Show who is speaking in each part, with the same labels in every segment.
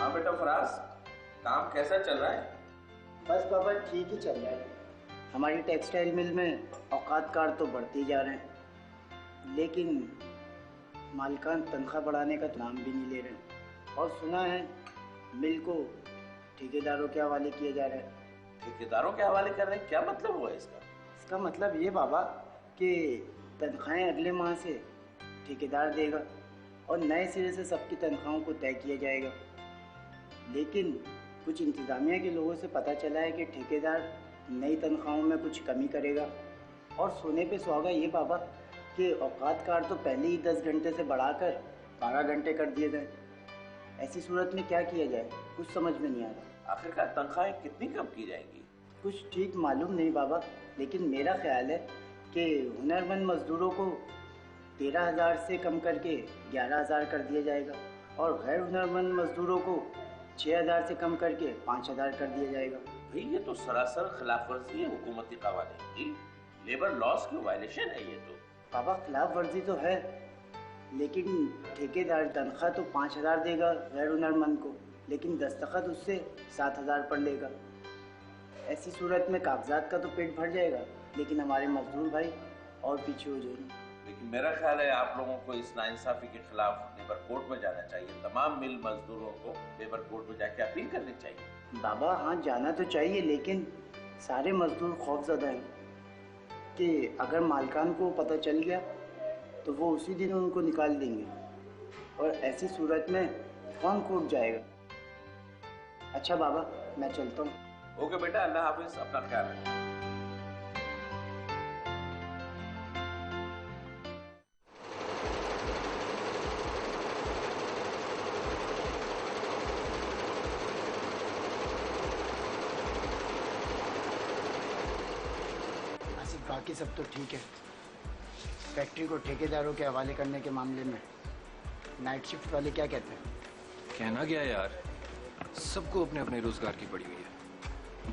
Speaker 1: हाँ बेटा फराज, काम कैसा चल रहा है?
Speaker 2: बस बाबा ठीक ही चल रहा है। हमारी टेक्सटाइल मिल में औकातकार तो बढ़ते ही जा रहे हैं, लेकिन मालिकान तनख्वाह बढ़ाने का नाम भी नहीं ले रहे। और सुना है मिल को ठेकेदारों के हवाले किया जा रहा है।
Speaker 1: ठेकेदारों के हवाले कर रहे हैं? क्या मतलब हुआ इसका?
Speaker 2: इसका मतलब ये बाबा कि तनख्वाहें अगले माह से ठेकेदार देगा और नए सिरे से सबकी तनख्वाहों को तय किया जाएगा। लेकिन कुछ इंतज़ामिया के लोगों से पता चला है कि ठेकेदार नई तनख्वाहों में कुछ कमी करेगा। और सोने पे सुहागा ये बाबा कि औकातकार तो पहले ही 10 घंटे से बढ़ाकर 12 घंटे कर दिए गए। ऐसी सूरत में क्या किया जाए, कुछ समझ में नहीं आ रहा।
Speaker 1: आखिरकार तनख्वाहें कितनी कम की जाएंगी?
Speaker 2: कुछ ठीक मालूम नहीं बाबा, लेकिन मेरा ख्याल है कि हुनरमंद मजदूरों को 13,000 से कम करके 11,000 कर दिया जाएगा और गैर हुनरमंद मजदूरों को 6,000 से कम करके 5,000 कर दिया जाएगा।
Speaker 1: भाई ये तो सरासर खिलाफ वर्जी है हुकूमती कानून की, लेबर लॉस की वायलेशन है ये तो।
Speaker 2: बाबा खिलाफ वर्जी तो है, लेकिन ठेकेदार तनख्वाह तो 5,000 देगा गैर हुनरमंद को, लेकिन दस्तखत उससे 7,000 पर लेगा। ऐसी सूरत में कागजात का तो पेट भर जाएगा, लेकिन हमारे मजदूर भाई और पीछे हो जाएंगे।
Speaker 1: लेकिन मेरा ख्याल है आप लोगों को इस नाइंसाफी के खिलाफ लेबर कोर्ट में जाना चाहिए। तमाम मिल मजदूरों को लेबर कोर्ट में जाके अपील करनी चाहिए।
Speaker 2: बाबा हाँ जाना तो चाहिए, लेकिन सारे मजदूर खौफजदा हैं कि अगर मालिकान को पता चल गया तो वो उसी दिन उनको निकाल देंगे, और ऐसी सूरत में कौन कोर्ट जाएगा। अच्छा बाबा मैं चलता हूँ।
Speaker 1: ओके बेटा, अल्लाह हाफिज, अपना ख्याल रखना।
Speaker 2: बाकी सब तो ठीक है। फैक्ट्री को ठेकेदारों के हवाले करने के मामले में नाइट शिफ्ट वाले क्या कहते हैं?
Speaker 3: कहना क्या यार, सबको अपने अपने रोजगार की पड़ी हुई है।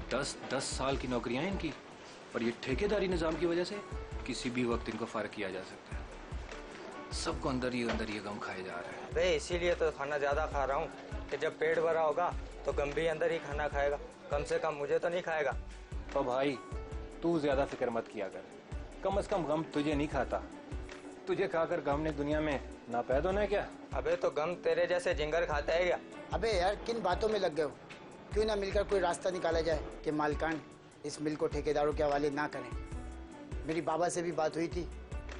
Speaker 3: 10 साल की नौकरियां इनकी, और ये ठेकेदारी निजाम की वजह से किसी भी वक्त इनको फारिग किया जा सकता है। सबको अंदर ही गम खाए जा रहा है।
Speaker 4: बे इसीलिए तो खाना ज्यादा खा रहा हूँ कि जब पेट भरा होगा तो गम भी अंदर ही खाना खाएगा, कम से कम मुझे तो नहीं खाएगा।
Speaker 3: तो भाई तू ज्यादा फिक्र मत किया कर, कम से कम गम तुझे नहीं खाता। तुझे खाकर गम ने दुनिया में नापैद होना है क्या?
Speaker 4: अबे तो गम तेरे जैसे जिंगर खाता है क्या?
Speaker 2: अबे यार किन बातों में लग गए हो? क्यों ना मिलकर कोई रास्ता निकाला जाए कि मालिकान इस मिल को ठेकेदारों के हवाले ना करें। मेरी बाबा से भी बात हुई थी,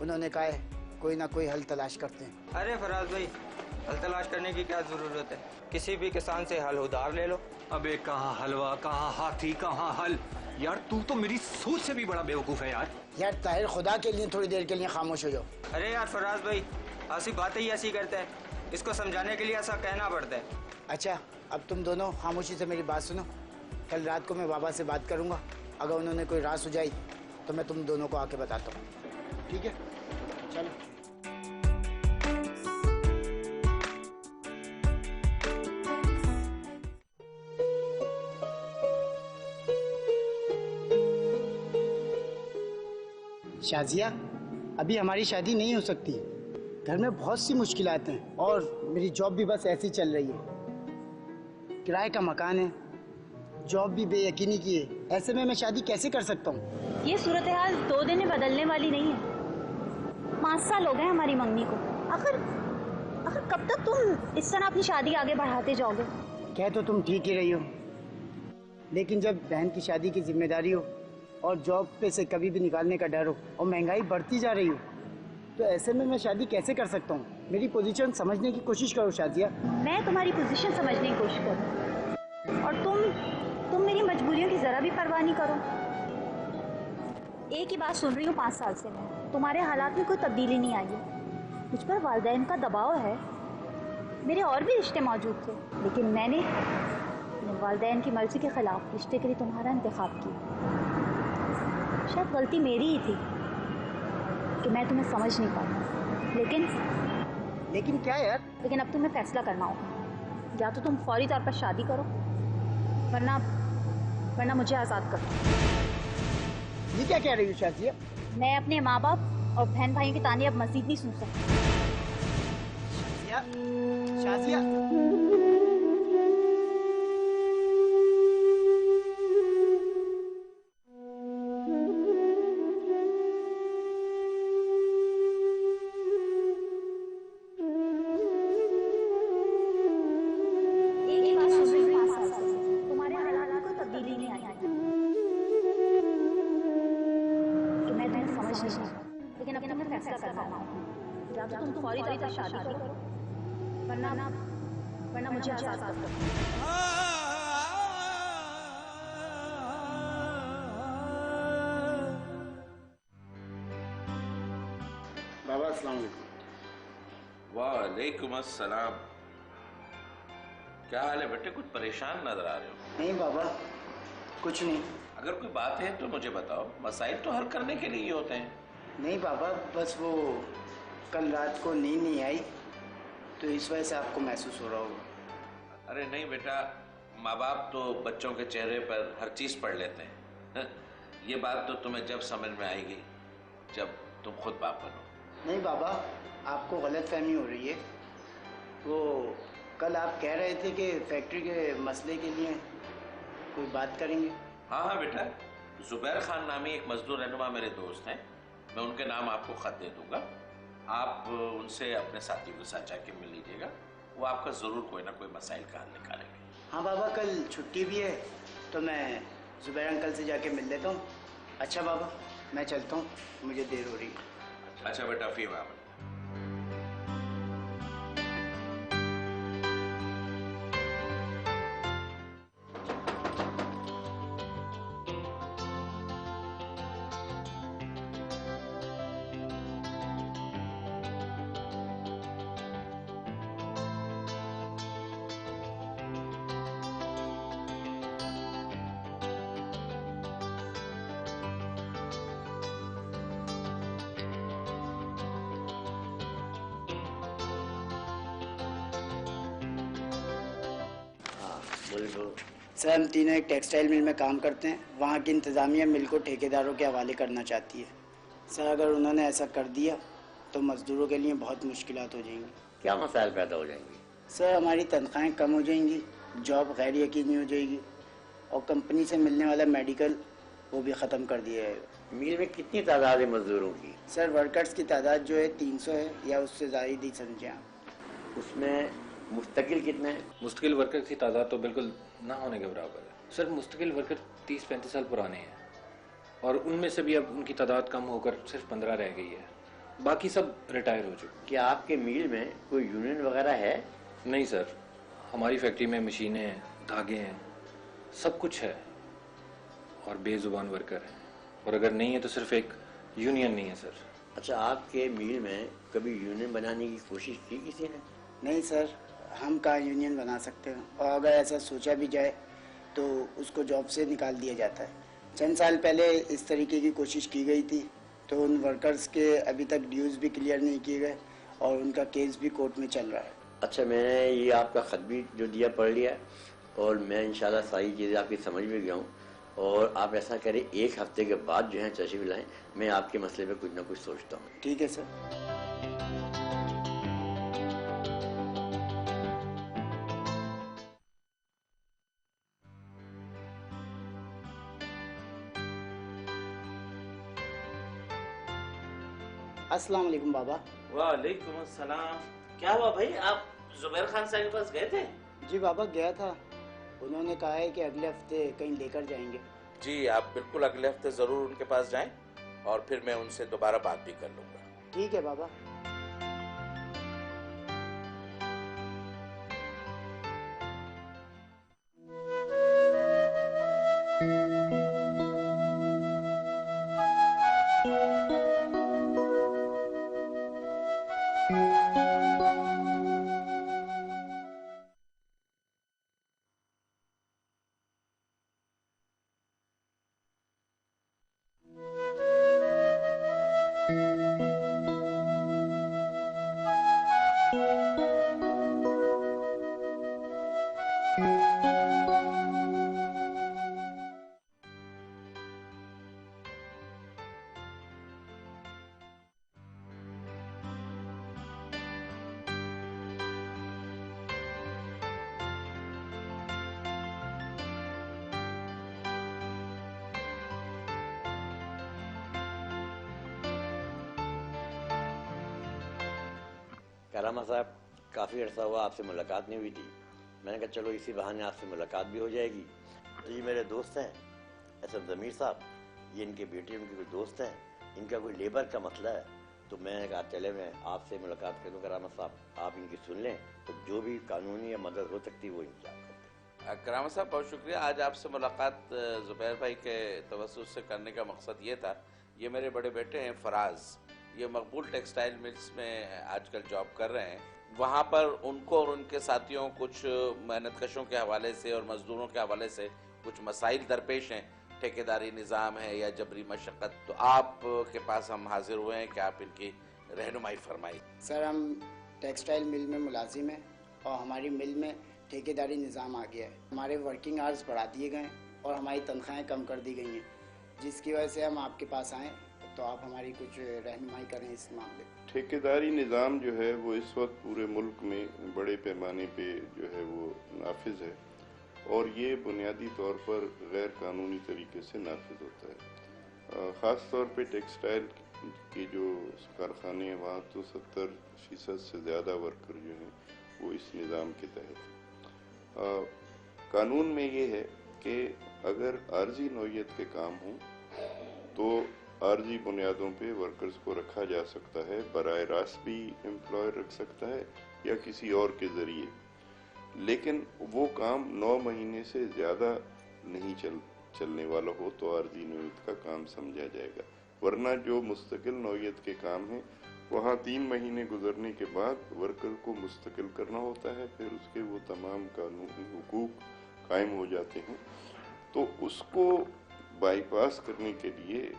Speaker 2: उन्होंने कहा है कोई ना कोई हल तलाश करते हैं।
Speaker 4: अरे फराज भाई, हल तलाश करने की क्या जरूरत है? किसी भी किसान से हल उधार ले लो।
Speaker 3: अबे कहाँ हलवा, कहाँ हाथी, कहाँ हल। यार तू तो मेरी सोच से भी बड़ा बेवकूफ है यार।
Speaker 2: यार ताहिर खुदा के लिए थोड़ी देर के लिए खामोश हो जाओ।
Speaker 4: अरे यार फराज भाई, आसिफ बातें ही ऐसी करते हैं, इसको समझाने के लिए ऐसा कहना पड़ता है।
Speaker 2: अच्छा अब तुम दोनों खामोशी से मेरी बात सुनो। कल रात को मैं बाबा से बात करूंगा, अगर उन्होंने कोई राह सुझाई तो मैं तुम दोनों को आके बताता हूँ, ठीक है? चलो। शाजिया, अभी हमारी शादी नहीं हो सकती। घर में बहुत सी मुश्किलात हैं और मेरी जॉब भी बस ऐसी चल रही है। किराए का मकान है, जॉब भी बेयकीनी की है। ऐसे में मैं शादी कैसे कर सकता हूँ?
Speaker 5: ये सूरत हाल 2 दिन में बदलने वाली नहीं है। 5 साल हो गए हमारी मंगनी को। आखिर कब तक तुम इस तरह अपनी शादी आगे बढ़ाते जाओगे?
Speaker 2: कह तो तुम ठीक ही रही हो, लेकिन जब बहन की शादी की जिम्मेदारी हो और जॉब पे से कभी भी निकालने का डर हो और महंगाई बढ़ती जा रही हो, तो ऐसे में मैं शादी कैसे कर सकता हूँ? मेरी पोजीशन समझने की कोशिश करो शाजिया।
Speaker 5: मैं तुम्हारी पोजीशन समझने की कोशिश करूँ और तुम मेरी मजबूरियों की ज़रा भी परवाह नहीं करो। एक ही बात सुन रही हूँ 5 साल से मैं, तुम्हारे हालात में कोई तब्दीली नहीं आई है। मुझ पर वालिदैन का दबाव है। मेरे और भी रिश्ते मौजूद थे, लेकिन मैंने अपने वालिदैन की मर्जी के खिलाफ रिश्ते के लिए तुम्हारा इंतखाब किया। शायद गलती मेरी ही थी कि मैं तुम्हें समझ नहीं पाई,
Speaker 2: लेकिन क्या यार?
Speaker 5: लेकिन अब तुम्हें फैसला करना होगा। या तो तुम फौरी तौर पर शादी करो, वरना मुझे आज़ाद करो।
Speaker 2: ये क्या कह रही हो शाजिया?
Speaker 5: मैं अपने माँ बाप और बहन भाइयों की ताने अब मज़ीद नहीं सुन सकती।
Speaker 2: शाजिया, शाजिया।
Speaker 5: तुम फौरी तौर पर शादी करो, वरना मुझे आजाद कर दो।
Speaker 2: बाबा अस्सलाम वालेकुम।
Speaker 1: वालेकुम अस्सलाम। क्या हाल है बेटे, कुछ परेशान नजर आ रहे हो?
Speaker 2: नहीं बाबा, कुछ नहीं।
Speaker 1: अगर कोई बात है तो मुझे बताओ, मसाइल तो हल करने के लिए ही होते हैं।
Speaker 2: नहीं बाबा, बस वो कल रात को नींद नहीं आई तो इस वजह से आपको महसूस हो रहा होगा।
Speaker 1: अरे नहीं बेटा, माँ बाप तो बच्चों के चेहरे पर हर चीज पढ़ लेते हैं। ये बात तो तुम्हें जब समझ में आएगी जब तुम खुद बाप बनो।
Speaker 2: नहीं बाबा, आपको गलत फहमी हो रही है। वो कल आप कह रहे थे कि फैक्ट्री के मसले के लिए कोई बात करेंगे।
Speaker 1: हाँ हाँ बेटा, जुबैर खान नामी एक मजदूर रहनुमा मेरे दोस्त हैं, मैं उनके नाम आपको खत दे दूंगा। आप उनसे अपने साथियों के साथ जाके मिल लीजिएगा, वो आपका ज़रूर कोई ना कोई मसाइल का हल निकालेंगे।
Speaker 2: हाँ बाबा, कल छुट्टी भी है तो मैं जुबैर अंकल से जाके मिल लेता हूँ। अच्छा बाबा, मैं चलता हूँ, मुझे देर हो रही है।
Speaker 1: अच्छा बेटा, फी अमान।
Speaker 2: सर, हम तीनों एक टेक्सटाइल मिल में काम करते हैं। वहाँ की इंतज़ामिया मिल को ठेकेदारों के हवाले करना चाहती है। सर, अगर उन्होंने ऐसा कर दिया तो मज़दूरों के लिए बहुत मुश्किलात हो जाएंगी।
Speaker 6: क्या मसाइल पैदा हो जाएंगे?
Speaker 2: सर, हमारी तनख्वाहें कम हो जाएंगी, जॉब गैर यकीनी हो जाएगी और कंपनी से मिलने वाला मेडिकल वो भी ख़त्म कर दिया जाएगा।
Speaker 6: मिल में कितनी तादाद है मजदूरों की?
Speaker 2: सर, वर्कर्स की तादाद जो है 300 है या उससे ज़्यादा ही समझें आप।
Speaker 6: उसमें मुस्तकिल कितने हैं?
Speaker 3: मुस्तकिल वर्कर की तादाद तो बिल्कुल ना होने के बराबर है सर। मुस्तकिल वर्कर 30-35 साल पुराने हैं और उनमें से भी अब उनकी तादाद कम होकर सिर्फ 15 रह गई है, बाकी सब रिटायर हो चुके।
Speaker 6: क्या आपके मिल में कोई यूनियन वगैरह है?
Speaker 3: नहीं सर, हमारी फैक्ट्री में मशीनें हैं, धागे हैं, सब कुछ है और बेजुबान वर्कर हैं, और अगर नहीं है तो सिर्फ एक यूनियन नहीं है सर।
Speaker 6: अच्छा, आपके मिल में कभी यूनियन बनाने की कोशिश की किसी ने?
Speaker 2: नहीं सर, हम कहाँ यूनियन बना सकते हैं, और अगर ऐसा सोचा भी जाए तो उसको जॉब से निकाल दिया जाता है। चंद साल पहले इस तरीके की कोशिश की गई थी तो उन वर्कर्स के अभी तक ड्यूज़ भी क्लियर नहीं किए गए और उनका केस भी कोर्ट में चल रहा है।
Speaker 6: अच्छा, मैंने ये आपका ख़त भी जो दिया पढ़ लिया और मैं इंशाल्लाह सारी चीज़ें आपकी समझ में गया हूँ। और आप ऐसा करें, एक हफ्ते के बाद जो है तशरीफ लाएँ, मैं आपके मसले पर कुछ ना कुछ सोचता हूँ।
Speaker 2: ठीक है सर। अस्सलाम वालेकुम बाबा।
Speaker 7: वालेकुम अस्सलाम। क्या हुआ भाई, आप जुबैर खान साहब के पास गए थे?
Speaker 2: जी बाबा, गया था। उन्होंने कहा है कि अगले हफ्ते कहीं लेकर जाएंगे।
Speaker 1: जी, आप बिल्कुल अगले हफ्ते ज़रूर उनके पास जाएं और फिर मैं उनसे दोबारा बात भी कर लूँगा।
Speaker 2: ठीक है बाबा।
Speaker 6: करामा साहब, काफ़ी अर्सा हुआ आपसे मुलाकात नहीं हुई थी। मैंने कहा चलो इसी बहाने आपसे मुलाकात भी हो जाएगी। तो ये मेरे दोस्त हैं असद ज़मीर साहब, ये इनके बेटे, उनके कोई दोस्त हैं, इनका कोई लेबर का मसला है तो मैंने कहा चले मैं आपसे मुलाकात करूँ करामा साहब, आप इनकी सुन लें, तो जो भी कानूनी या मदद हो सकती है वो इंतजाम करते हैं।
Speaker 1: करामा साहब बहुत शुक्रिया। आज आपसे मुलाकात ज़ुबैर भाई के तवज्जुह से करने का मकसद ये था, ये मेरे बड़े बेटे हैं फराज, ये मकबूल टेक्सटाइल मिल्स में आजकल जॉब कर रहे हैं। वहाँ पर उनको और उनके साथियों कुछ मेहनत कशों के हवाले से और मज़दूरों के हवाले से कुछ मसाइल दरपेश हैं, ठेकेदारी निज़ाम है या जबरी मशक्क़त। तो आप के पास हम हाजिर हुए हैं कि आप इनकी रहनुमाई फरमाइए।
Speaker 2: सर हम टेक्सटाइल मिल में मुलाजिम हैं और हमारी मिल में ठेकेदारी निज़ाम आ गया है। हमारे वर्किंग आवर्स बढ़ा दिए गए हैं और हमारी तनख्वाहें कम कर दी गई हैं, जिसकी वजह से हम आपके पास आएँ तो आप हमारी कुछ रहनुमाई करें इस मामले।
Speaker 8: ठेकेदारी निज़ाम जो है वो इस वक्त पूरे मुल्क में बड़े पैमाने पे जो है वो नाफिज है और ये बुनियादी तौर पर गैर कानूनी तरीके से नाफिज होता है। ख़ास तौर पे टेक्सटाइल के जो कारखाने हैं वहाँ तो 70% से ज़्यादा वर्कर जो हैं वो इस निज़ाम के तहत हैं। कानून में ये है कि अगर आर्जी नौयत के काम हों तो आर्जी बुनियादों पे वर्कर्स को रखा जा सकता है, बराए रास्त भी एम्प्लॉयर रख सकता है या किसी और के ज़रिए, लेकिन वो काम 9 महीने से ज़्यादा नहीं चलने वाला हो तो आर्जी नौयत का काम समझा जाएगा। वरना जो मुस्तकिल नौयत के काम हैं वहाँ 3 महीने गुजरने के बाद वर्कर को मुस्तकिल करना होता है, फिर उसके वो तमाम कानूनी हुकूक कायम हो जाते हैं। तो उसको बाईपास करने के लिए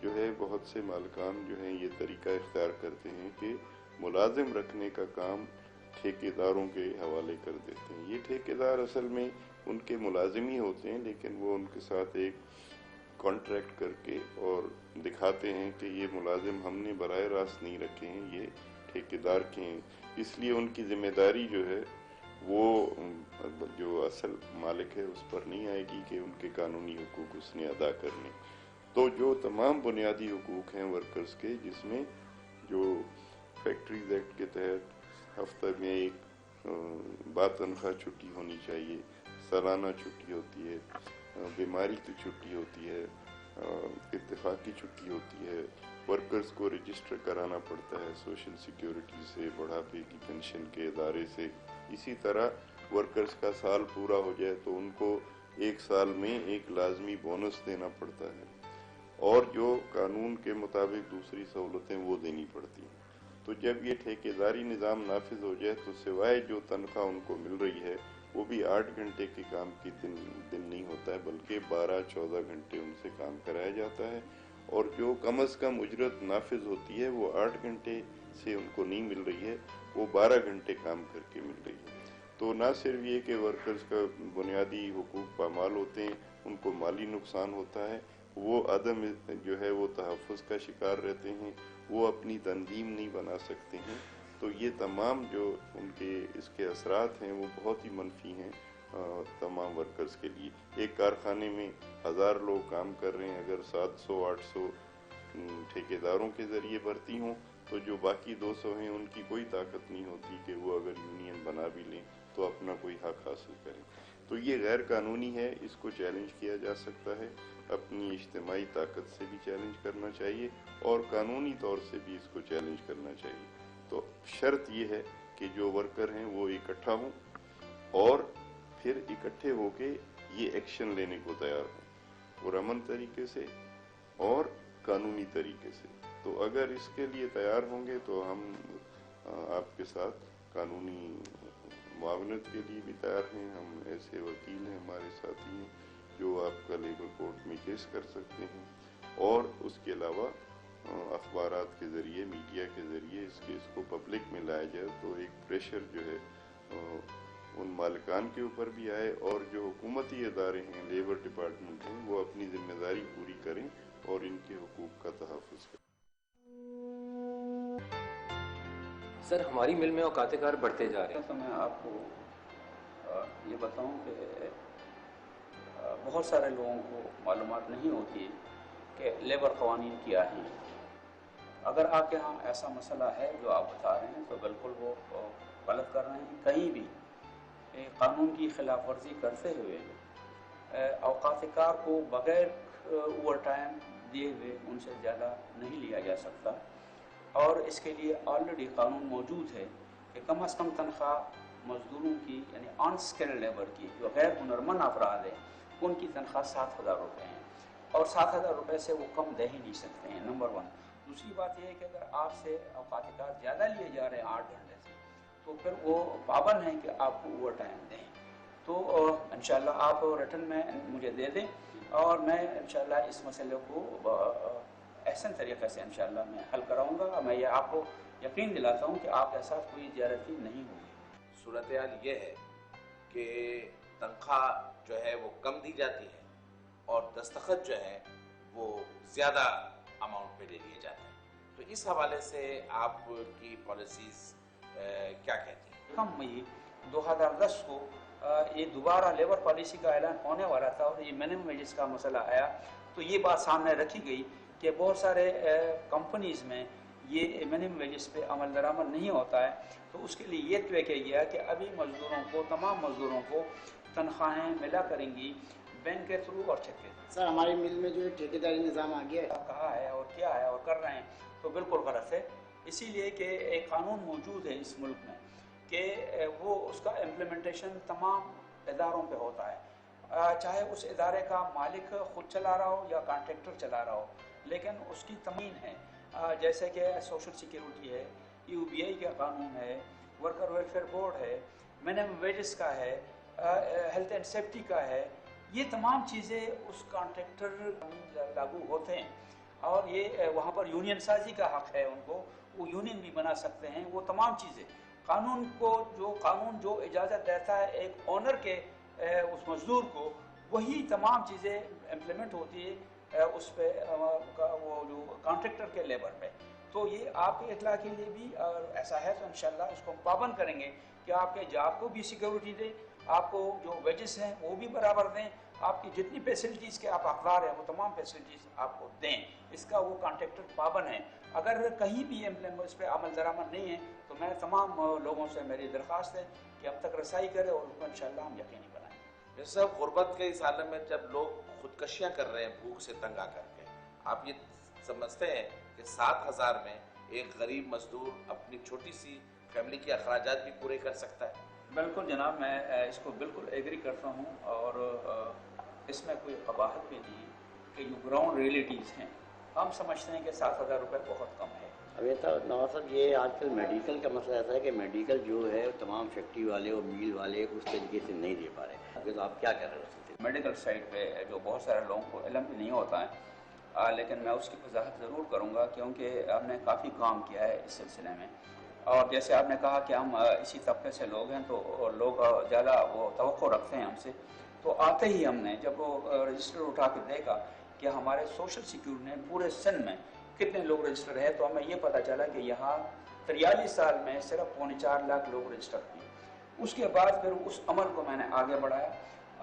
Speaker 8: जो है बहुत से मालिकान जो हैं ये तरीका इख्तियार करते हैं कि मुलाजिम रखने का काम ठेकेदारों के हवाले कर देते हैं। ये ठेकेदार असल में उनके मुलाजिम ही होते हैं, लेकिन वो उनके साथ एक कॉन्ट्रैक्ट करके और दिखाते हैं कि ये मुलाजिम हमने बराए रास्त नहीं रखे हैं, ये ठेकेदार के हैं, इसलिए उनकी जिम्मेदारी जो है वो जो असल मालिक है उस पर नहीं आएगी कि उनके कानूनी हुकूक उसने अदा करने। तो जो तमाम बुनियादी हुकूक हैं वर्कर्स के, जिसमें जो फैक्ट्रीज एक्ट के तहत हफ्ते में एक बातनख्वाह छुट्टी होनी चाहिए, सालाना छुट्टी होती है, बीमारी की छुट्टी होती है, इत्तेफाकी छुट्टी होती है, वर्कर्स को रजिस्टर कराना पड़ता है सोशल सिक्योरिटी से, बुढ़ापे की पेंशन के इदारे से। इसी तरह वर्कर्स का साल पूरा हो जाए तो उनको 1 साल में एक लाजमी बोनस देना पड़ता है और जो कानून के मुताबिक दूसरी सहूलतें वो देनी पड़ती हैं। तो जब ये ठेकेदारी निज़ाम नाफिज हो जाए तो सिवाय जो तनख्वाह उनको मिल रही है वो भी 8 घंटे के काम की दिन नहीं होता है, बल्कि 12-14 घंटे उनसे काम कराया जाता है और जो कम से कम उजरत नाफिज होती है वो 8 घंटे से उनको नहीं मिल रही है, वो 12 घंटे काम करके मिल रही है। तो ना सिर्फ ये कि वर्कर्स का बुनियादी हुकूक पामाल होते हैं, उनको माली नुकसान होता है, वो अदम जो है वो तहफ़्फ़ुज़ का शिकार रहते हैं, वो अपनी तंजीम नहीं बना सकते हैं। तो ये तमाम जो उनके इसके असरात हैं वो बहुत ही मनफी हैं तमाम वर्कर्स के लिए। एक कारखाने में 1000 लोग काम कर रहे हैं, अगर 700-800 ठेकेदारों के ज़रिए भर्ती हों तो जो बाकी 200 हैं उनकी कोई ताकत नहीं होती कि वो अगर यूनियन बना भी लें तो अपना कोई हक हासिल करें। तो ये गैर कानूनी है, इसको चैलेंज किया जा सकता है, अपनी इज्तिमाई ताकत से भी चैलेंज करना चाहिए और कानूनी तौर से भी इसको चैलेंज करना चाहिए। तो शर्त ये है कि जो वर्कर हैं वो इकट्ठा हों और फिर इकट्ठे होके ये एक्शन लेने को तैयार हों पुरअमन तरीके से और कानूनी तरीके से। तो अगर इसके लिए तैयार होंगे तो हम आपके साथ कानूनी मुआवनत के लिए भी तैयार हैं। हम ऐसे वकील हैं, हमारे साथी हैं जो आपका लेबर कोर्ट में केस कर सकते हैं और उसके अलावा अखबारात के ज़रिए, मीडिया के ज़रिए इस केस को पब्लिक में लाया जाए तो एक प्रेशर जो है उन मालिकान के ऊपर भी आए और जो हुकूमती इदारे हैं, लेबर डिपार्टमेंट हैं, वो अपनी जिम्मेदारी पूरी करें और इनके हुकूक का तहफ़्फ़ुज़ करें।
Speaker 3: सर हमारी मिल में औकात कार बढ़ते जा रहे हैं।
Speaker 9: तो मैं आपको ये बताऊं कि बहुत सारे लोगों को मालूमात नहीं होती कि लेबर क़वानीन क्या हैं। अगर आपके यहाँ ऐसा मसला है जो आप बता रहे हैं तो बिल्कुल वो गलत कर रहे हैं। कहीं भी कानून की खिलाफ वर्जी करते हुए औकात कार को बगैर ओवर टाइम दिए हुए उनसे ज़्यादा नहीं लिया जा सकता। اور اس کے لیے آلریڈی قانون موجود ہے کہ کم از کم تنخواہ مزدوروں کی یعنی آن اسکل لیبر کی جو غیر ہنرمند افراد ہیں ان کی تنخواہ 7,000 روپے ہیں اور 7,000 روپے سے وہ کم دے ہی نہیں سکتے ہیں، نمبر 1۔ دوسری بات یہ ہے کہ اگر آپ سے اوقات کار زیادہ لیے جا رہے ہیں 8 گھنٹے سے تو پھر وہ پابند ہیں کہ آپ کو اوور ٹائم دیں۔ تو انشاءاللہ آپ ریٹن میں مجھے دے دیں اور میں انشاءاللہ اس مسئلے کو احسن طریقے سے انشاءاللہ میں حل کراؤں گا۔ میں یہ آپ کو یقین دلاتا ہوں کہ آپ کے ساتھ کوئی زیادتی نہیں ہوگی۔
Speaker 1: صورتحال یہ ہے کہ تنخواہ جو ہے وہ کم دی جاتی ہے اور دستخط جو ہے وہ زیادہ اماؤنٹ پہ لے لیے جاتے ہیں، تو اس حوالے سے آپ کی پالیسیز کیا کہتی ہیں؟
Speaker 9: کم مئی 2010 کو یہ دوبارہ لیبر پالیسی کا اعلان ہونے والا تھا اور یہ منیمم ویجز کا مسئلہ آیا تو یہ بات سامنے رکھی گئی کہ بہت سارے کمپنیز میں یہ منیمم ویجز پہ عمل درآمد نہیں ہوتا ہے، تو اس کے لیے یہ طے کیا گیا کہ ابھی مزدوروں کو، تمام مزدوروں کو تنخواہیں ملا کریں گی بینک کے تھرو اور چیک کے تھرو۔
Speaker 2: سر ہماری مل میں جو ٹھیکیداری نظام آ گیا ہے،
Speaker 9: کہا ہے اور کیا ہے اور کر رہے ہیں تو بالکل غلط ہے، اسی لیے کہ ایک قانون موجود ہے اس ملک میں کہ وہ اس کا امپلیمنٹیشن تمام اداروں پہ ہوتا ہے، چاہے اس ادارے کا مالک خود چلا رہا ہو یا کانٹریکٹر چلا رہا ہو، لیکن اس کی تمین ہے، جیسے کہ سوشل سیکیورٹی ہے، UBI کا قانون ہے، ورکر ویلفیئر بورڈ ہے، منیمم ویجز کا ہے، ہیلتھ اینڈ سیفٹی کا ہے، یہ تمام چیزیں اس کانٹریکٹر لاگو ہوتے ہیں اور یہ وہاں پر یونین سازی کا حق ہے ان کو، وہ یونین بھی بنا سکتے ہیں، وہ تمام چیزیں قانون جو اجازت دیتا ہے ایک اونر کے اس مزدور کو، وہی تمام چیزیں امپلیمنٹ ہوتی ہے اس پہ وہ جو کانٹریکٹر کے لیبر پہ۔ تو یہ آپ کے اطلاع کے لیے بھی ایسا ہے تو انشاءاللہ اس کو ہم پابند کریں گے کہ آپ کے جاب کو بھی سیکیورٹی دیں، آپ کو جو ویجز ہیں وہ بھی برابر دیں، آپ کی جتنی فیسلٹیز کے آپ حقدار ہیں وہ تمام فیسلٹیز آپ کو دیں، اس کا وہ کانٹریکٹر پابند ہیں۔ اگر کہیں بھی اس پہ عمل درآمد نہیں ہے تو میں تمام لوگوں سے میری درخواست ہے کہ اب تک رسائی کرے اور اس کو انشاءاللہ ہم یقینی بنائیں۔
Speaker 1: مرزا صاحب، غربت کے اس عالم میں جب لوگ خودکشیاں کر رہے ہیں بھوک سے تنگ آ کر کے، آپ یہ سمجھتے ہیں کہ 7,000 میں ایک غریب مزدور اپنی چھوٹی سی فیملی کے اخراجات بھی پورے کر سکتا ہے؟
Speaker 9: بالکل جناب، میں اس کو بالکل ایگری کرتا ہوں اور اس میں کوئی قباحت بھی نہیں کہ جو گراؤنڈ ریئلٹیز ہیں، ہم سمجھتے ہیں کہ 7,000 روپے بہت کم ہے۔
Speaker 6: اب یہ تھا نواز صاحب، یہ آج کل میڈیکل کا مسئلہ ایسا ہے کہ میڈیکل جو ہے تمام فیکٹری والے اور میل والے اس طریقے سے نہیں دے پا رہے، تو آپ کیا کر رہے ہیں؟
Speaker 9: میڈیکل سائٹ پہ جو بہت سارے لوگوں کو علم بھی نہیں ہوتا ہے، لیکن میں اس کی وضاحت ضرور کروں گا کیونکہ ہم نے کافی کام کیا ہے اس سلسلے میں، اور جیسے آپ نے کہا کہ ہم اسی طبقے سے لوگ ہیں تو لوگ زیادہ وہ توقع رکھتے ہیں ہم سے، تو آتے ہی ہم نے جب وہ رجسٹر اٹھا کے دیکھا کہ ہمارے سوشل سیکیورٹی نے پورے سندھ میں کتنے لوگ رجسٹر ہے تو ہمیں یہ پتہ چلا کہ یہاں 43 سال میں صرف 4.25 لاکھ لوگ رجسٹر ہوئے۔ اس کے بعد پھر اس عمل کو میں نے آگے بڑھایا،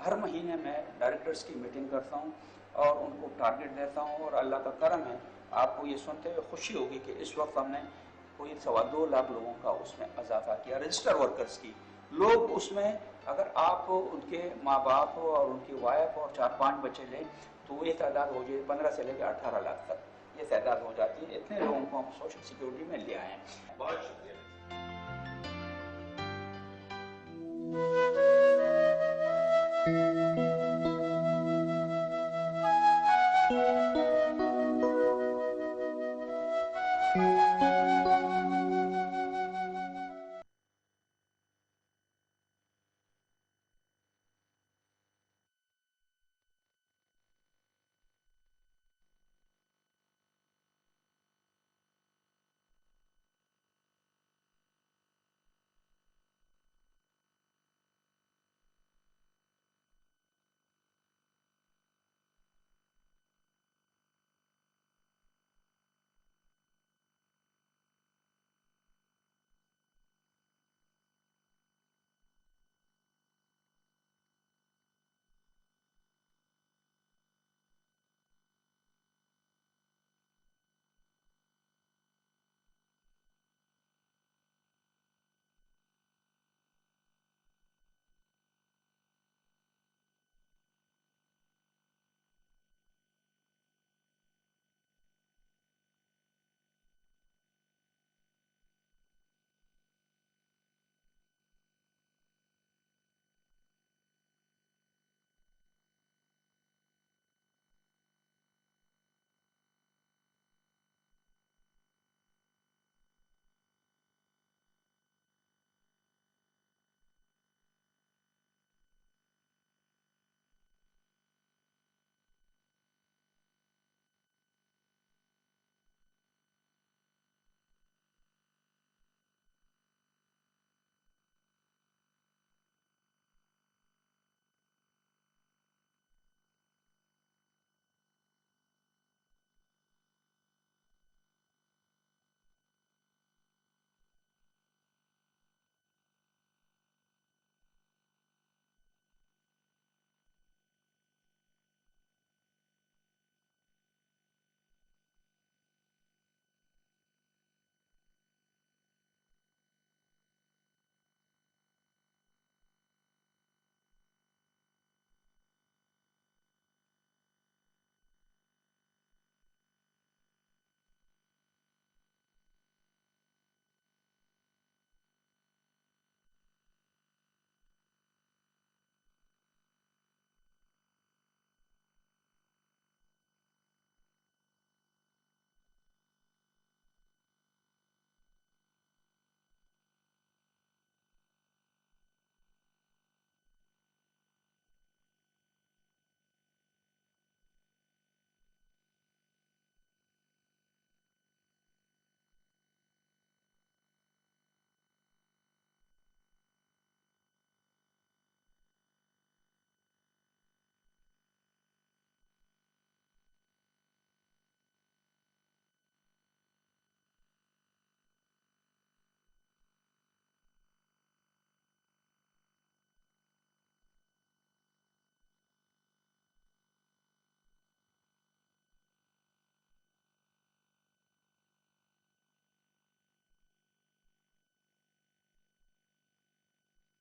Speaker 9: ہر مہینے میں ڈائریکٹرز کی میٹنگ کرتا ہوں اور ان کو ٹارگٹ دیتا ہوں، اور اللہ کا کرم ہے، آپ کو یہ سنتے ہوئے خوشی ہوگی کہ اس وقت ہم نے کوئی 2.25 لاکھ لوگوں کا اس میں اضافہ کیا، رجسٹر ورکرز کی۔ لوگ اس میں اگر آپ ان کے ماں باپ اور ان کی وائف اور 4-5 بچے لیں تو یہ تعداد ہو جائے 15 سے لے کے 18 لاکھ تک یہ تعداد ہو جاتی ہے۔ اتنے لوگوں کو ہم سوشل سیکیورٹی میں لے آئے ہیں۔
Speaker 1: بہت شکریہ۔
Speaker 10: Thank you.